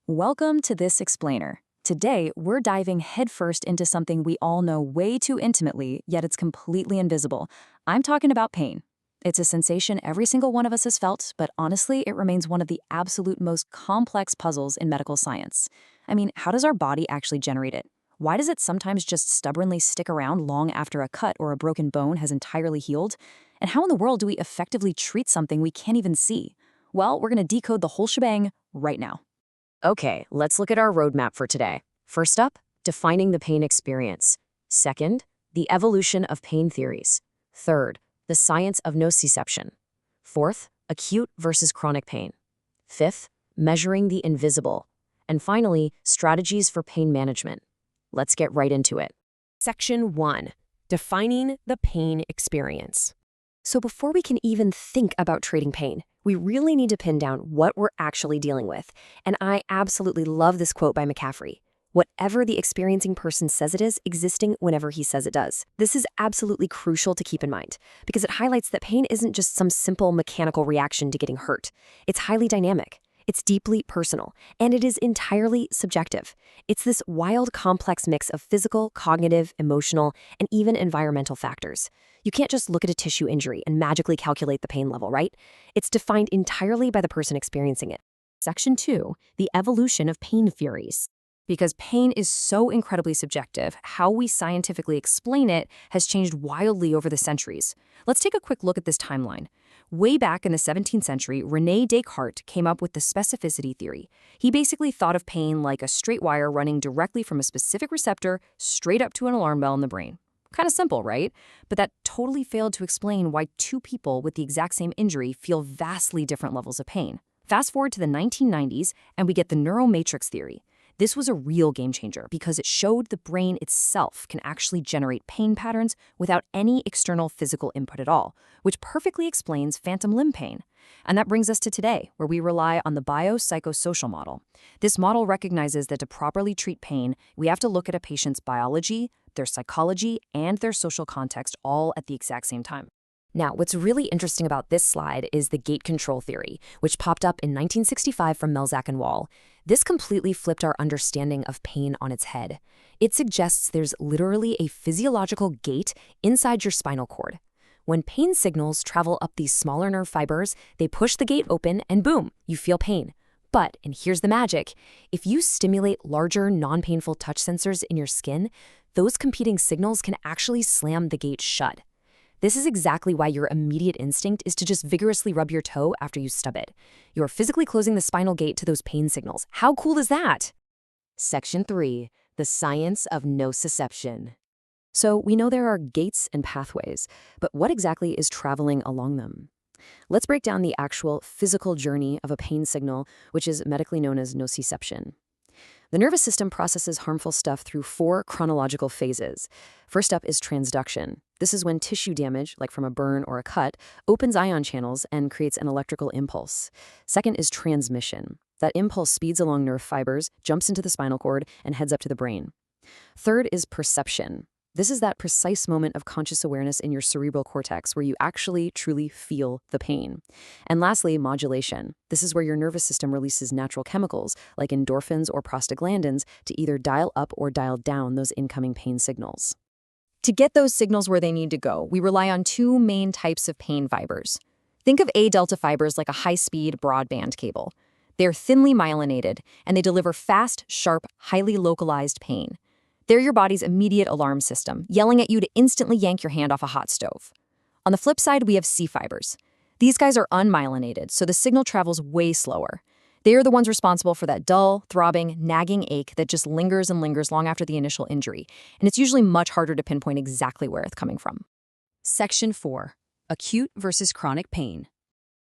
Welcome to This Explainer. Today, we're diving headfirst into something we all know way too intimately, yet it's completely invisible. I'm talking about pain. It's a sensation every single one of us has felt, but honestly, it remains one of the absolute most complex puzzles in medical science. I mean, how does our body actually generate it? Why does it sometimes just stubbornly stick around long after a cut or a broken bone has entirely healed? And how in the world do we effectively treat something we can't even see? Well, we're going to decode the whole shebang right now. Okay, let's look at our roadmap for today. First up, defining the pain experience. Second, the evolution of pain theories. Third, the science of nociception. Fourth, acute versus chronic pain. Fifth, measuring the invisible. And finally, strategies for pain management. Let's get right into it. Section 1. Defining the pain experience. So before we can even think about treating pain, we really need to pin down what we're actually dealing with. And I absolutely love this quote by McCaffrey. Whatever the experiencing person says it is, existing whenever he says it does. This is absolutely crucial to keep in mind because it highlights that pain isn't just some simple mechanical reaction to getting hurt. It's highly dynamic. It's deeply personal, and it is entirely subjective. It's this wild, complex mix of physical, cognitive, emotional, and even environmental factors. You can't just look at a tissue injury and magically calculate the pain level, right? It's defined entirely by the person experiencing it. Section 2, the evolution of pain theories. Because pain is so incredibly subjective, how we scientifically explain it has changed wildly over the centuries. Let's take a quick look at this timeline. Way back in the 17th century, René Descartes came up with the specificity theory. He basically thought of pain like a straight wire running directly from a specific receptor straight up to an alarm bell in the brain. Kind of simple, right? But that totally failed to explain why two people with the exact same injury feel vastly different levels of pain. Fast forward to the 1990s, and we get the neuromatrix theory. This was a real game changer because it showed the brain itself can actually generate pain patterns without any external physical input at all, which perfectly explains phantom limb pain. And that brings us to today, where we rely on the biopsychosocial model. This model recognizes that to properly treat pain, we have to look at a patient's biology, their psychology, and their social context all at the exact same time. Now, what's really interesting about this slide is the gate control theory, which popped up in 1965 from Melzack and Wall. This completely flipped our understanding of pain on its head. It suggests there's literally a physiological gate inside your spinal cord. When pain signals travel up these smaller nerve fibers, they push the gate open and boom, you feel pain. But, and here's the magic, if you stimulate larger, non-painful touch sensors in your skin, those competing signals can actually slam the gate shut. This is exactly why your immediate instinct is to just vigorously rub your toe after you stub it. You're physically closing the spinal gate to those pain signals. How cool is that? Section 3, the science of nociception. So we know there are gates and pathways, but what exactly is traveling along them? Let's break down the actual physical journey of a pain signal, which is medically known as nociception. The nervous system processes harmful stuff through 4 chronological phases. First up is transduction. This is when tissue damage, like from a burn or a cut, opens ion channels and creates an electrical impulse. Second is transmission. That impulse speeds along nerve fibers, jumps into the spinal cord, and heads up to the brain. Third is perception. This is that precise moment of conscious awareness in your cerebral cortex where you actually truly feel the pain. And lastly, modulation. This is where your nervous system releases natural chemicals like endorphins or prostaglandins to either dial up or dial down those incoming pain signals. To get those signals where they need to go, we rely on 2 main types of pain fibers. Think of A-delta fibers like a high-speed broadband cable. They're thinly myelinated, and they deliver fast, sharp, highly localized pain. They're your body's immediate alarm system, yelling at you to instantly yank your hand off a hot stove. On the flip side, we have C fibers. These guys are unmyelinated, so the signal travels way slower. They are the ones responsible for that dull, throbbing, nagging ache that just lingers and lingers long after the initial injury, and it's usually much harder to pinpoint exactly where it's coming from. Section 4. Acute versus chronic pain.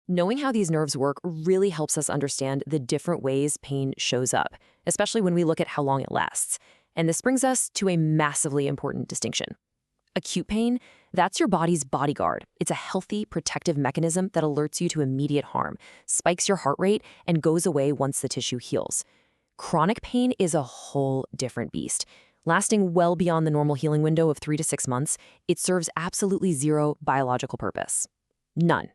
Knowing how these nerves work really helps us understand the different ways pain shows up, especially when we look at how long it lasts. And this brings us to a massively important distinction. Acute pain, that's your body's bodyguard. It's a healthy, protective mechanism that alerts you to immediate harm, spikes your heart rate, and goes away once the tissue heals. Chronic pain is a whole different beast. Lasting well beyond the normal healing window of 3 to 6 months, it serves absolutely zero biological purpose. None.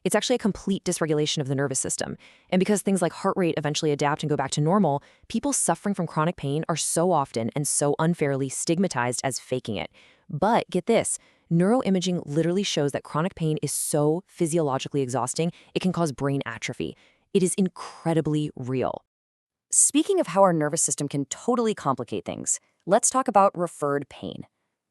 It's actually a complete dysregulation of the nervous system. And because things like heart rate eventually adapt and go back to normal, people suffering from chronic pain are so often and so unfairly stigmatized as faking it. But get this, neuroimaging literally shows that chronic pain is so physiologically exhausting, it can cause brain atrophy. It is incredibly real. Speaking of how our nervous system can totally complicate things, let's talk about referred pain.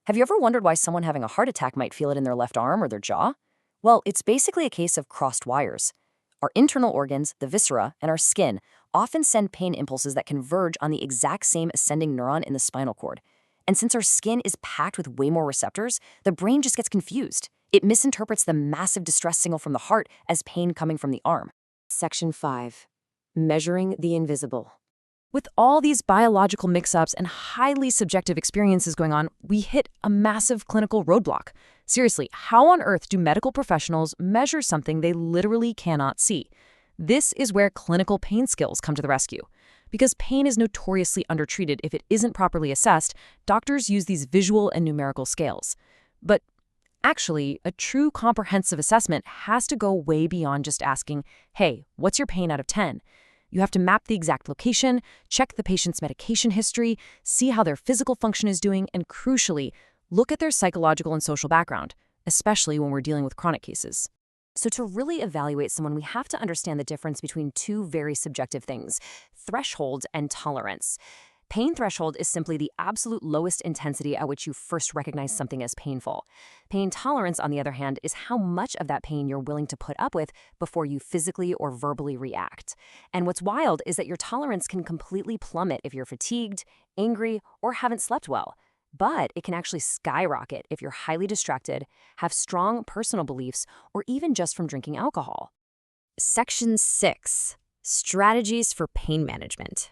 Have you ever wondered why someone having a heart attack might feel it in their left arm or their jaw? Well, it's basically a case of crossed wires. Our internal organs, the viscera, and our skin often send pain impulses that converge on the exact same ascending neuron in the spinal cord. And since our skin is packed with way more receptors, the brain just gets confused. It misinterprets the massive distress signal from the heart as pain coming from the arm. Section 5. Measuring the invisible. With all these biological mix-ups and highly subjective experiences going on, we hit a massive clinical roadblock. Seriously, how on earth do medical professionals measure something they literally cannot see? This is where clinical pain skills come to the rescue. Because pain is notoriously undertreated if it isn't properly assessed, doctors use these visual and numerical scales. But actually, a true comprehensive assessment has to go way beyond just asking, hey, what's your pain out of 10? You have to map the exact location, check the patient's medication history, see how their physical function is doing, and crucially, look at their psychological and social background, especially when we're dealing with chronic cases. So to really evaluate someone, we have to understand the difference between two very subjective things: threshold and tolerance. Pain threshold is simply the absolute lowest intensity at which you first recognize something as painful. Pain tolerance, on the other hand, is how much of that pain you're willing to put up with before you physically or verbally react. And what's wild is that your tolerance can completely plummet if you're fatigued, angry, or haven't slept well. But it can actually skyrocket if you're highly distracted, have strong personal beliefs, or even just from drinking alcohol. Section 6. Strategies for pain management.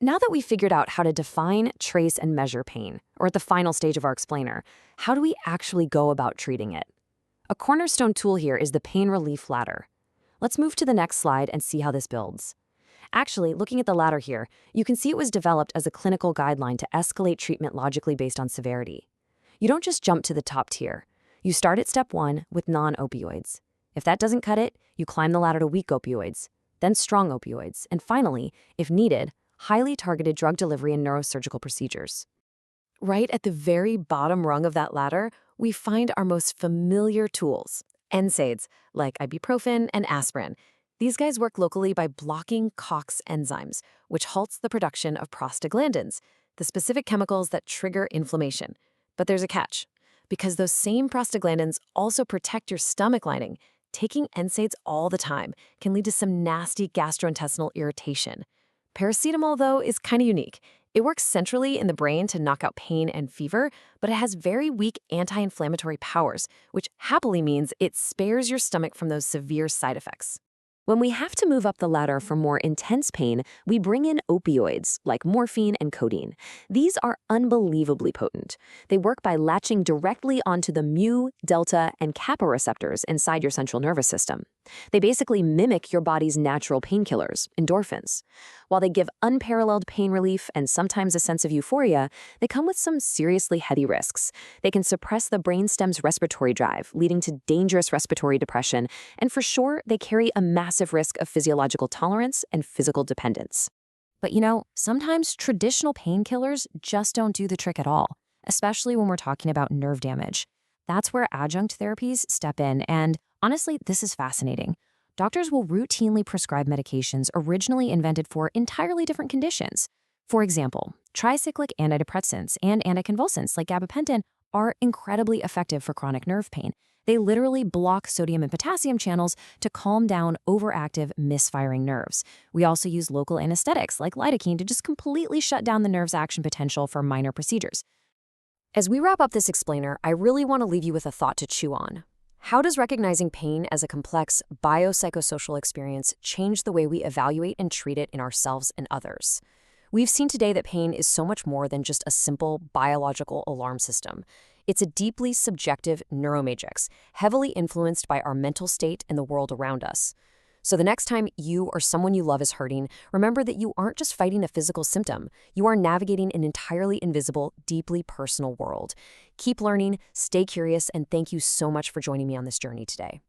Now that we've figured out how to define, trace, and measure pain, or at the final stage of our explainer, how do we actually go about treating it? A cornerstone tool here is the pain relief ladder. Let's move to the next slide and see how this builds. Actually, looking at the ladder here, you can see it was developed as a clinical guideline to escalate treatment logically based on severity. You don't just jump to the top tier. You start at step 1 with non-opioids. If that doesn't cut it, you climb the ladder to weak opioids, then strong opioids, and finally, if needed, highly targeted drug delivery and neurosurgical procedures. Right at the very bottom rung of that ladder, we find our most familiar tools, NSAIDs, like ibuprofen and aspirin. These guys work locally by blocking COX enzymes, which halts the production of prostaglandins, the specific chemicals that trigger inflammation. But there's a catch. Because those same prostaglandins also protect your stomach lining, taking NSAIDs all the time can lead to some nasty gastrointestinal irritation. Paracetamol, though, is kind of unique. It works centrally in the brain to knock out pain and fever, but it has very weak anti-inflammatory powers, which happily means it spares your stomach from those severe side effects. When we have to move up the ladder for more intense pain, we bring in opioids like morphine and codeine. These are unbelievably potent. They work by latching directly onto the mu, delta, and kappa receptors inside your central nervous system. They basically mimic your body's natural painkillers, endorphins. While they give unparalleled pain relief and sometimes a sense of euphoria, they come with some seriously heady risks. They can suppress the brainstem's respiratory drive, leading to dangerous respiratory depression, and for sure, they carry a massive risk of physiological tolerance and physical dependence. But sometimes traditional painkillers just don't do the trick at all, especially when we're talking about nerve damage. That's where adjunct therapies step in, and honestly, this is fascinating. Doctors will routinely prescribe medications originally invented for entirely different conditions. For example, tricyclic antidepressants and anticonvulsants like gabapentin are incredibly effective for chronic nerve pain. They literally block sodium and potassium channels to calm down overactive, misfiring nerves. We also use local anesthetics like lidocaine to just completely shut down the nerve's action potential for minor procedures. As we wrap up this explainer, I really want to leave you with a thought to chew on. How does recognizing pain as a complex biopsychosocial experience change the way we evaluate and treat it in ourselves and others? We've seen today that pain is so much more than just a simple biological alarm system. It's a deeply subjective neuromatrix, heavily influenced by our mental state and the world around us. So the next time you or someone you love is hurting, remember that you aren't just fighting a physical symptom. You are navigating an entirely invisible, deeply personal world. Keep learning, stay curious, and thank you so much for joining me on this journey today.